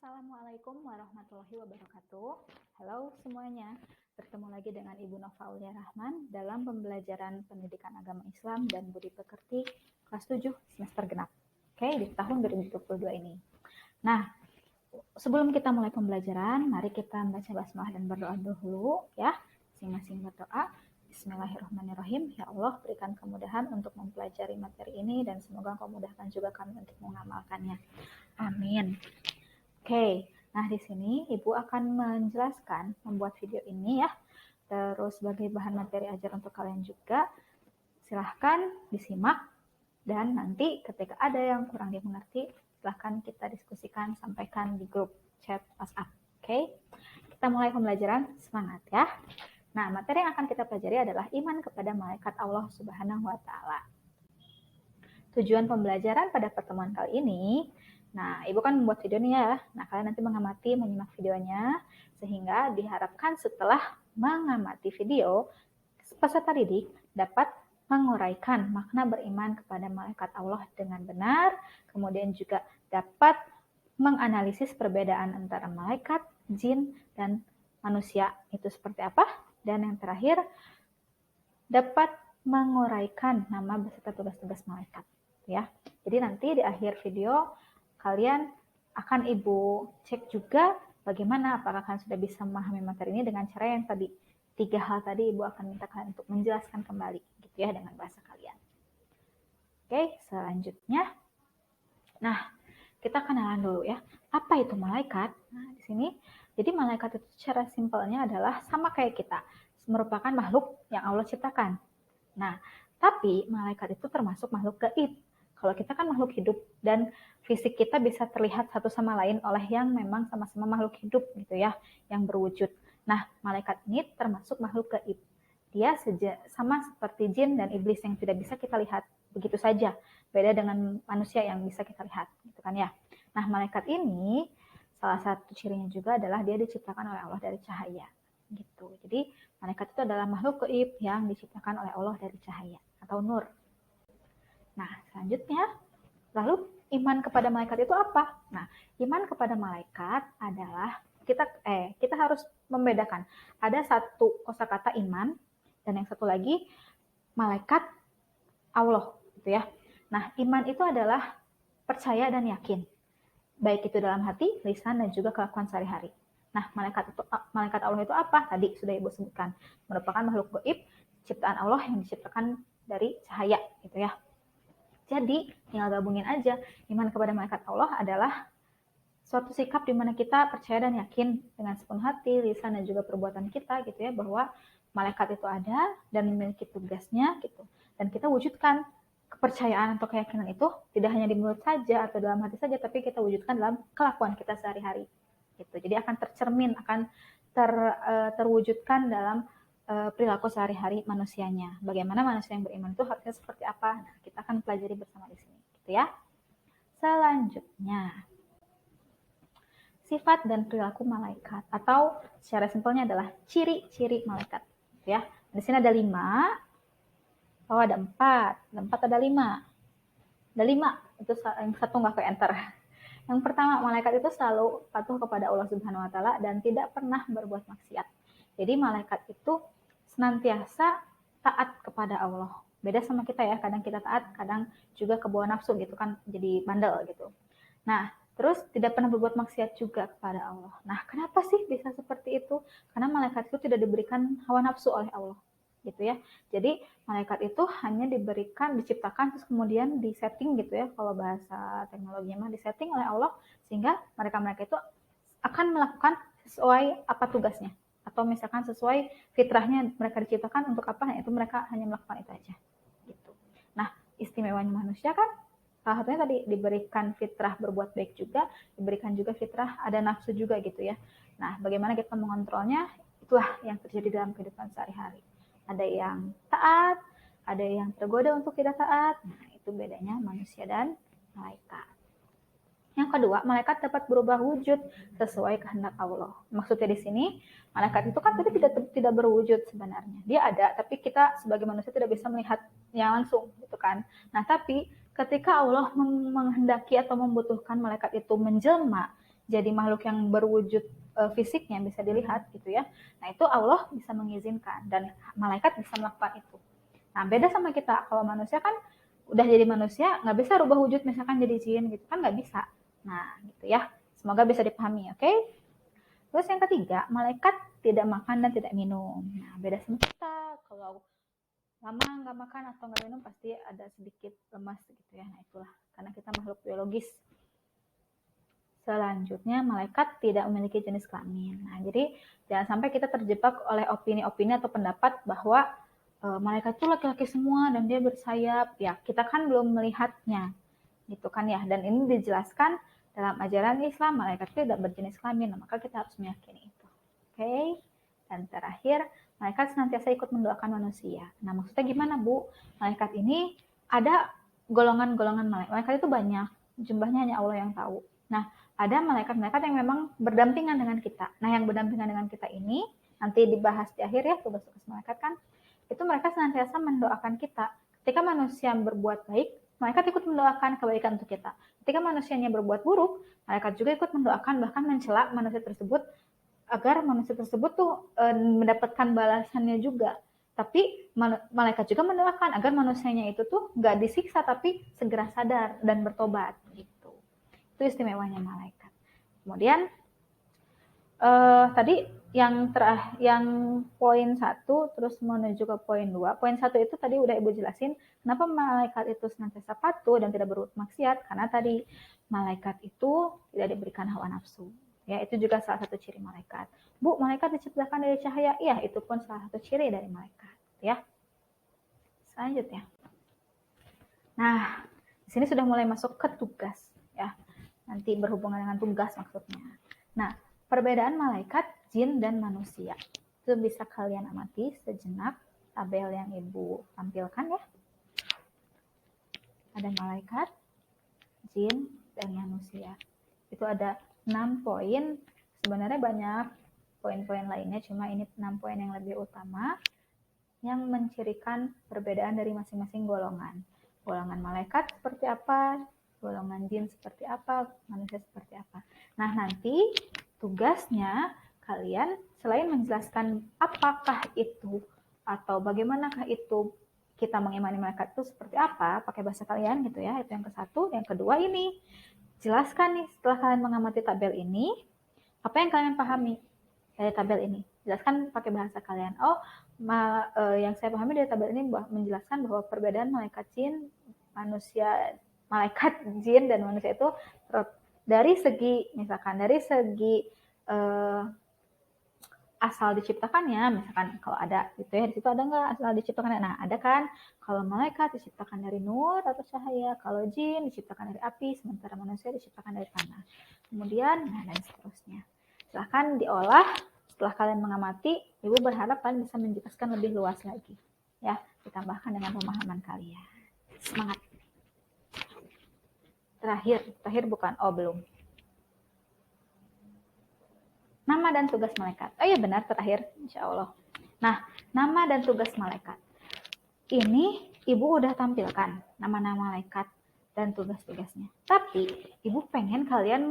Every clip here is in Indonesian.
Assalamualaikum warahmatullahi wabarakatuh. Halo semuanya, bertemu lagi dengan Ibu Nova Aulia Rahman dalam pembelajaran Pendidikan Agama Islam dan Budi Pekerti kelas 7 semester genap. Oke, di tahun 2022 ini. Nah, sebelum kita mulai pembelajaran, mari kita membaca basmalah dan berdoa dulu ya. Masing-masing berdoa. Bismillahirrahmanirrahim. Ya Allah, berikan kemudahan untuk mempelajari materi ini dan semoga Engkau mudahkan juga kami untuk mengamalkannya. Amin. Oke, nah di sini Ibu akan menjelaskan membuat video ini ya. Terus sebagai bahan materi ajar untuk kalian juga. Silahkan disimak dan nanti ketika ada yang kurang dimengerti, silahkan kita diskusikan, sampaikan di grup chat WhatsApp. Oke, kita mulai pembelajaran, semangat ya. Nah, materi yang akan kita pelajari adalah iman kepada malaikat Allah Subhanahu wa Ta'ala. Tujuan pembelajaran pada pertemuan kali ini, nah, Ibu kan membuat video nih ya. Nah, kalian nanti mengamati, menyimak videonya, sehingga diharapkan setelah mengamati video, peserta didik dapat menguraikan makna beriman kepada malaikat Allah dengan benar, kemudian juga dapat menganalisis perbedaan antara malaikat, jin, dan manusia itu seperti apa, dan yang terakhir, dapat menguraikan nama beserta tugas-tugas malaikat. Ya, jadi nanti di akhir video kalian akan Ibu cek juga bagaimana apakah kalian sudah bisa memahami materi ini dengan cara yang tadi. 3 hal tadi Ibu akan minta kalian untuk menjelaskan kembali gitu ya dengan bahasa kalian. Oke, selanjutnya. Nah, kita kenalan dulu ya. Apa itu malaikat? Nah, di sini jadi malaikat itu secara simpelnya adalah sama kayak kita, merupakan makhluk yang Allah ciptakan. Nah, tapi malaikat itu termasuk makhluk gaib. Kalau kita kan makhluk hidup dan fisik kita bisa terlihat satu sama lain oleh yang memang sama-sama makhluk hidup gitu ya, yang berwujud. Nah, malaikat ini termasuk makhluk gaib. Dia sama seperti jin dan iblis yang tidak bisa kita lihat begitu saja. Beda dengan manusia yang bisa kita lihat, gitu kan ya. Nah, malaikat ini salah satu cirinya juga adalah dia diciptakan oleh Allah dari cahaya, gitu. Jadi, malaikat itu adalah makhluk gaib yang diciptakan oleh Allah dari cahaya atau nur. Nah, selanjutnya, lalu iman kepada malaikat itu apa? Nah, iman kepada malaikat adalah kita harus membedakan. Ada satu kosakata iman dan yang satu lagi malaikat Allah, gitu ya. Nah, iman itu adalah percaya dan yakin, baik itu dalam hati, lisan, dan juga kelakuan sehari-hari. Nah, malaikat Allah itu apa? Tadi sudah Ibu sebutkan, merupakan makhluk gaib ciptaan Allah yang diciptakan dari cahaya, gitu ya. Jadi, tinggal gabungin aja. Iman kepada malaikat Allah adalah suatu sikap di mana kita percaya dan yakin dengan sepenuh hati, lisan, dan juga perbuatan kita gitu ya, bahwa malaikat itu ada dan memiliki tugasnya gitu. Dan kita wujudkan kepercayaan atau keyakinan itu tidak hanya di mulut saja atau dalam hati saja, tapi kita wujudkan dalam kelakuan kita sehari-hari. Gitu. Jadi akan tercermin, akan terwujudkan dalam perilaku sehari-hari manusianya. Bagaimana manusia yang beriman itu harusnya seperti apa? Nah, kita akan pelajari bersama di sini, gitu ya. Selanjutnya, sifat dan perilaku malaikat atau secara simpelnya adalah ciri-ciri malaikat, gitu ya. Di sini ada 5. Oh, ada 4 ada 5. Ada 5, itu yang satu nggak ke enter. Yang pertama, malaikat itu selalu patuh kepada Allah Subhanahu wa Ta'ala dan tidak pernah berbuat maksiat. Jadi malaikat itu senantiasa taat kepada Allah. Beda sama kita ya, kadang kita taat, kadang juga kebawa nafsu gitu kan, jadi bandel gitu. Nah, terus tidak pernah berbuat maksiat juga kepada Allah. Nah, kenapa sih bisa seperti itu? Karena malaikat itu tidak diberikan hawa nafsu oleh Allah, gitu ya. Jadi malaikat itu hanya diciptakan terus kemudian disetting gitu ya, kalau bahasa teknologinya mah disetting oleh Allah sehingga mereka itu akan melakukan sesuai apa tugasnya. Atau misalkan sesuai fitrahnya mereka diciptakan untuk apa, itu mereka hanya melakukan itu aja. Gitu. Nah, istimewanya manusia kan salah satunya tadi diberikan fitrah berbuat baik juga, diberikan juga fitrah ada nafsu juga gitu ya. Nah, bagaimana kita mengontrolnya, itulah yang terjadi dalam kehidupan sehari-hari. Ada yang taat, ada yang tergoda untuk tidak taat. Nah, itu bedanya manusia dan malaikat. Yang kedua, malaikat dapat berubah wujud sesuai kehendak Allah. Maksudnya di sini, malaikat itu kan tapi tidak berwujud sebenarnya. Dia ada, tapi kita sebagai manusia tidak bisa melihatnya langsung, gitu kan. Nah, tapi ketika Allah menghendaki atau membutuhkan malaikat itu menjelma jadi makhluk yang berwujud fisiknya bisa dilihat gitu ya. Nah itu Allah bisa mengizinkan dan malaikat bisa melakukan itu. Nah beda sama kita, kalau manusia kan udah jadi manusia nggak bisa rubah wujud misalkan jadi jin gitu kan, nggak bisa. Nah gitu ya, semoga bisa dipahami, oke? Terus yang ketiga, malaikat tidak makan dan tidak minum. Nah beda sama kita, kalau lama nggak makan atau nggak minum pasti ada sedikit lemas gitu ya. Nah itulah karena kita makhluk biologis. Selanjutnya, malaikat tidak memiliki jenis kelamin. Nah, jadi jangan sampai kita terjebak oleh opini-opini atau pendapat bahwa malaikat itu laki-laki semua dan dia bersayap. Ya, kita kan belum melihatnya, gitu kan ya. Dan ini dijelaskan dalam ajaran Islam, malaikat itu tidak berjenis kelamin. Nah, maka kita harus meyakini itu. Oke. Dan terakhir, malaikat senantiasa ikut mendoakan manusia. Nah, maksudnya gimana, Bu? Malaikat ini ada golongan-golongan malaikat. Malaikat itu banyak, jumlahnya hanya Allah yang tahu. Nah, ada malaikat-malaikat yang memang berdampingan dengan kita. Nah, yang berdampingan dengan kita ini nanti dibahas di akhir ya, tugas-tugas malaikat kan, itu mereka senantiasa mendoakan kita. Ketika manusia berbuat baik, malaikat ikut mendoakan kebaikan untuk kita. Ketika manusianya berbuat buruk, malaikat juga ikut mendoakan, bahkan mencela manusia tersebut agar manusia tersebut tuh mendapatkan balasannya juga. Tapi malaikat juga mendoakan agar manusianya itu tuh nggak disiksa tapi segera sadar dan bertobat gitu. Itu istimewanya malaikat. Kemudian tadi yang poin 1 terus menuju ke poin 2. Poin 1 itu tadi udah Ibu jelasin kenapa malaikat itu senantiasa patuh dan tidak berbuat maksiat, karena tadi malaikat itu tidak diberikan hawa nafsu. Ya, itu juga salah satu ciri malaikat. Bu, malaikat diciptakan dari cahaya. Iya, itu pun salah satu ciri dari malaikat, ya. Selanjutnya. Nah, di sini sudah mulai masuk ke tugas, ya. Nanti berhubungan dengan tugas maksudnya. Nah, perbedaan malaikat, jin, dan manusia. Itu bisa kalian amati sejenak tabel yang Ibu tampilkan ya. Ada malaikat, jin, dan manusia. Itu ada 6 poin. Sebenarnya banyak poin-poin lainnya, cuma ini 6 poin yang lebih utama yang mencirikan perbedaan dari masing-masing golongan. Golongan malaikat seperti apa, golongan jin seperti apa, manusia seperti apa. Nah, nanti tugasnya kalian selain menjelaskan apakah itu atau bagaimanakah itu kita mengimani malaikat itu seperti apa, pakai bahasa kalian gitu ya, itu yang ke-1. Yang kedua ini, jelaskan nih setelah kalian mengamati tabel ini, apa yang kalian pahami dari tabel ini. Jelaskan pakai bahasa kalian. Yang saya pahami dari tabel ini menjelaskan bahwa perbedaan malaikat jin, malaikat jin dan manusia itu dari segi misalkan dari segi asal diciptakannya, misalkan kalau ada gitu ya, di situ ada nggak asal diciptakannya? Nah, ada kan. Kalau malaikat diciptakan dari nur atau cahaya, kalau jin diciptakan dari api, sementara manusia diciptakan dari tanah. Kemudian, dan seterusnya. Silahkan diolah. Setelah kalian mengamati, Ibu berharap kalian bisa menjelaskan lebih luas lagi. Ya, ditambahkan dengan pemahaman kalian. Semangat. Terakhir bukan, belum. Nama dan tugas malaikat. Oh iya benar, terakhir, insya Allah. Nah, nama dan tugas malaikat. Ini Ibu udah tampilkan nama-nama malaikat dan tugas-tugasnya. Tapi Ibu pengen kalian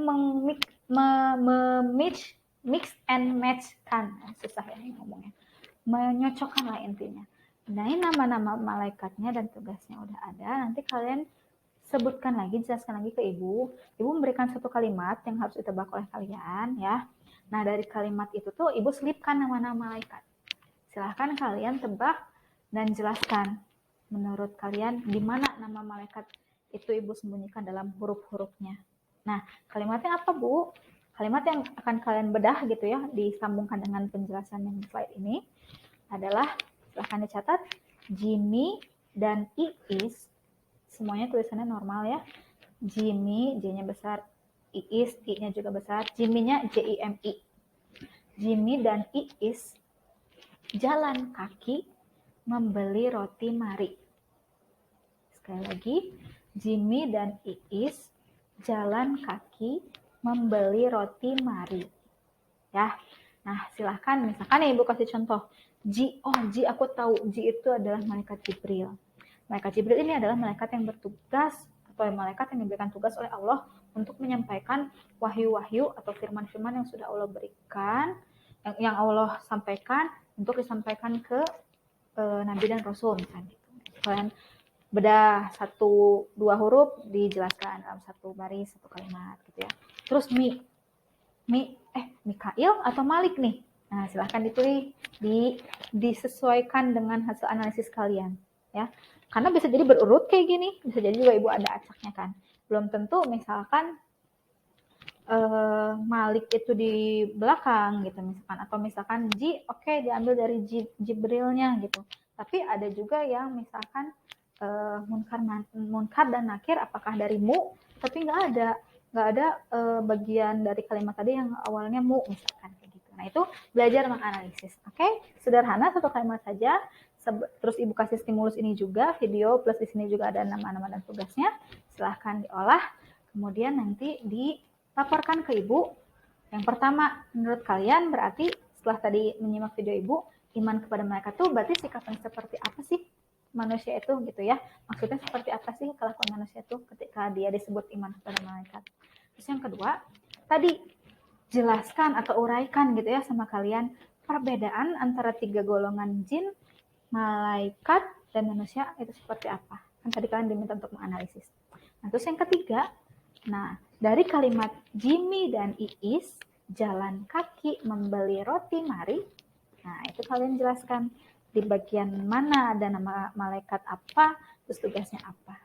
mix and match kan, susah ya ngomongnya. Menyocokkan lah intinya. Nah, ini nama-nama malaikatnya dan tugasnya udah ada. Nanti kalian sebutkan lagi, jelaskan lagi ke Ibu. Ibu memberikan satu kalimat yang harus ditebak oleh kalian ya. Nah, dari kalimat itu tuh Ibu selipkan nama-nama malaikat. Silahkan kalian tebak dan jelaskan menurut kalian di mana nama malaikat itu Ibu sembunyikan dalam huruf-hurufnya. Nah, kalimatnya apa, Bu? Kalimat yang akan kalian bedah gitu ya, disambungkan dengan penjelasan yang slide ini adalah, silahkan dicatat, Jimmy dan Iis. Semuanya tulisannya normal ya. Jimmy, J-nya besar, Iis, I-nya juga besar, Jimmy-nya J-I-M-I. Jimmy dan Iis jalan kaki membeli roti mari. Sekali lagi, Jimmy dan Iis jalan kaki membeli roti mari. Ya. Nah, silahkan misalkan Ibu kasih contoh. Ji aku tahu. Ji itu adalah malaikat Jibril. Malaikat Jibril ini adalah malaikat yang bertugas atau malaikat yang diberikan tugas oleh Allah untuk menyampaikan wahyu-wahyu atau firman-firman yang sudah Allah berikan, yang Allah sampaikan untuk disampaikan ke Nabi dan Rasul misalnya. Kalian bedah 1-2 huruf dijelaskan dalam satu baris, satu kalimat gitu ya. Terus Mikail atau Malik nih. Nah, silahkan dipilih, disesuaikan dengan hasil analisis kalian ya. Karena bisa jadi berurut kayak gini, bisa jadi juga ibu ada acaknya kan. Belum tentu misalkan Malik itu di belakang gitu misalkan, atau misalkan diambil dari Jibrilnya gitu. Tapi ada juga yang misalkan munkar dan nakir apakah dari mu, tapi nggak ada bagian dari kalimat tadi yang awalnya mu misalkan kayak gitu. Nah itu belajar menganalisis. Oke, sederhana, satu kalimat saja. Terus ibu kasih stimulus ini juga video, plus di sini juga ada nama-nama dan tugasnya. Silahkan diolah, kemudian nanti dilaporkan ke ibu. Yang pertama, menurut kalian berarti setelah tadi menyimak video ibu, iman kepada mereka tuh berarti sikapnya seperti apa sih manusia itu gitu ya. Maksudnya seperti apa sih kelakuan manusia itu ketika dia disebut iman kepada malaikat. Terus yang kedua, tadi jelaskan atau uraikan gitu ya sama kalian perbedaan antara 3 golongan jin, malaikat, dan manusia itu seperti apa. Kan tadi kalian diminta untuk menganalisis. Nah, terus yang ketiga, dari kalimat Jimmy dan Iis, jalan kaki membeli roti mari. Nah, itu kalian jelaskan di bagian mana ada nama malaikat apa, terus tugasnya apa.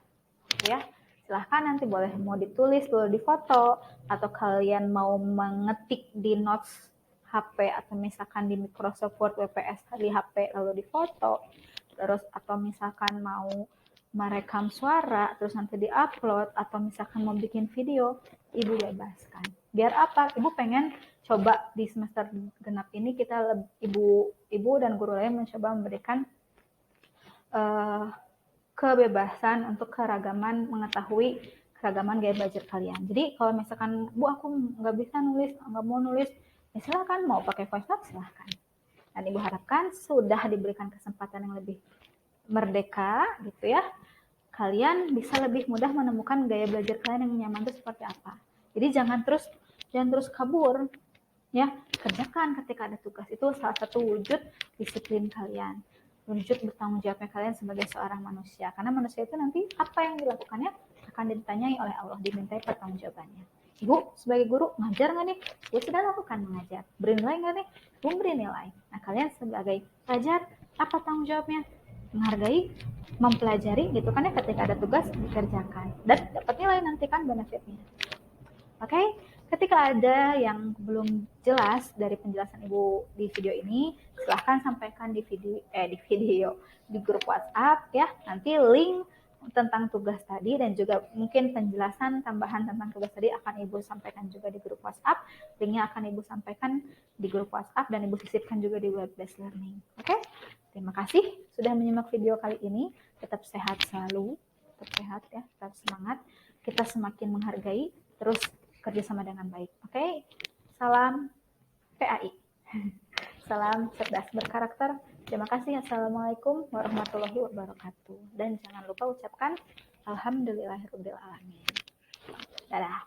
Ya, silahkan nanti boleh mau ditulis, boleh difoto, atau kalian mau mengetik di notes HP atau misalkan di Microsoft Word WPS di HP lalu difoto, terus atau misalkan mau merekam suara terus nanti diupload, atau misalkan mau bikin video, ibu bebaskan. Biar apa? Ibu pengen coba di semester genap ini kita ibu dan guru lain mencoba memberikan kebebasan untuk keragaman, mengetahui keragaman gaya belajar kalian. Jadi kalau misalkan Bu aku nggak bisa nulis, nggak mau nulis, ya silakan, mau pakai voice note silahkan. Dan ibu harapkan sudah diberikan kesempatan yang lebih merdeka gitu ya, kalian bisa lebih mudah menemukan gaya belajar kalian yang nyaman itu seperti apa. Jadi jangan terus kabur ya, kerjakan ketika ada tugas. Itu salah satu wujud disiplin kalian, wujud bertanggung jawabnya kalian sebagai seorang manusia. Karena manusia itu nanti apa yang dilakukannya akan ditanyai oleh Allah, dimintai pertanggungjawabannya. Ibu sebagai guru ngajar nggak nih? Ibu sudah lakukan mengajar. Beri nilai nggak nih? Ibu beri nilai. Nah kalian sebagai pelajar apa tanggung jawabnya? Menghargai, mempelajari gitu kan ya, ketika ada tugas dikerjakan dan dapat nilai nanti kan benefitnya. Oke, ketika ada yang belum jelas dari penjelasan ibu di video ini, silahkan sampaikan di video di grup WhatsApp ya. Nanti link tentang tugas tadi dan juga mungkin penjelasan tambahan tentang tugas tadi akan ibu sampaikan juga di grup WhatsApp. Linknya akan ibu sampaikan di grup WhatsApp dan ibu sisipkan juga di web-based learning. Oke, terima kasih sudah menyimak video kali ini. Tetap sehat selalu, tetap sehat ya, tetap semangat. Kita semakin menghargai, terus kerjasama dengan baik. Oke, salam PAI. Salam cerdas berkarakter. Terima kasih. Assalamualaikum warahmatullahi wabarakatuh. Dan jangan lupa ucapkan alhamdulillahirabbil alamin. Dadah.